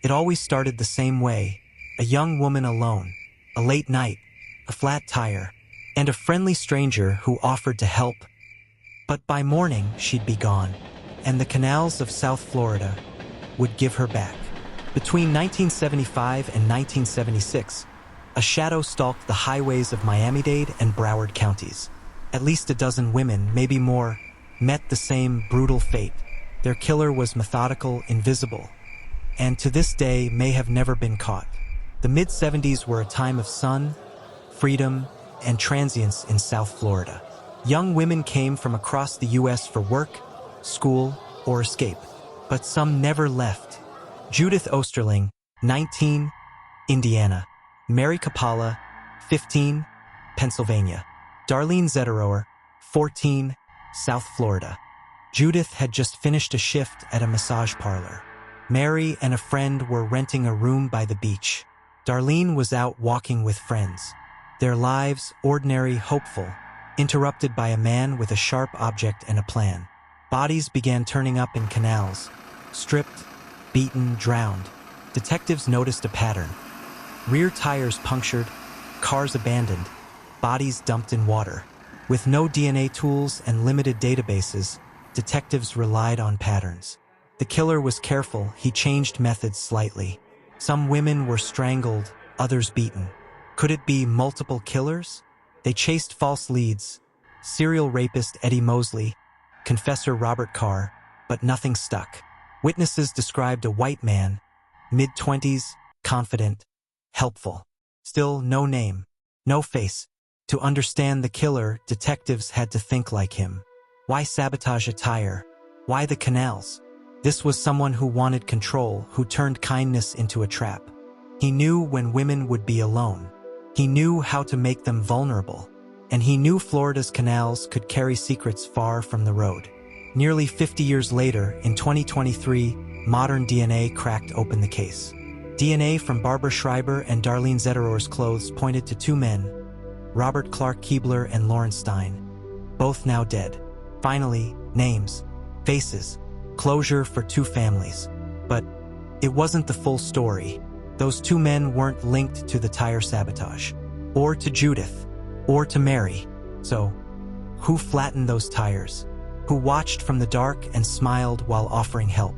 It always started the same way: a young woman alone, a late night, a flat tire, and a friendly stranger who offered to help. But by morning, she'd be gone, and the canals of South Florida would give her back. Between 1975 and 1976, a shadow stalked the highways of Miami-Dade and Broward counties. At least a dozen women, maybe more, met the same brutal fate. Their killer was methodical, invisible, and to this day may have never been caught. The mid-70s were a time of sun, freedom, and transience in South Florida. Young women came from across the U.S. for work, school, or escape, but some never left. Judith Osterling, 19, Indiana. Mary Capalla, 15, Pennsylvania. Darlene Zetterower, 14, South Florida. Judith had just finished a shift at a massage parlor. Mary and a friend were renting a room by the beach. Darlene was out walking with friends. Their lives, ordinary, hopeful, interrupted by a man with a sharp object and a plan. Bodies began turning up in canals. Stripped, beaten, drowned. Detectives noticed a pattern. Rear tires punctured, cars abandoned, bodies dumped in water. With no DNA tools and limited databases, detectives relied on patterns. The killer was careful. He changed methods slightly. Some women were strangled, others beaten. Could it be multiple killers? They chased false leads: serial rapist Eddie Mosley, confessor Robert Carr, but nothing stuck. Witnesses described a white man, mid-20s, confident, helpful. Still no name, no face. To understand the killer, detectives had to think like him. Why sabotage a tire? Why the canals? This was someone who wanted control, who turned kindness into a trap. He knew when women would be alone. He knew how to make them vulnerable. And he knew Florida's canals could carry secrets far from the road. Nearly 50 years later, in 2023, modern DNA cracked open the case. DNA from Barbara Schreiber and Darlene Zetterower's clothes pointed to two men, Robert Clark Keebler and Lawrence Stein, both now dead. Finally, names, faces, closure for two families. But it wasn't the full story. Those two men weren't linked to the tire sabotage, or to Judith, or to Mary. So, who flattened those tires? Who watched from the dark and smiled while offering help?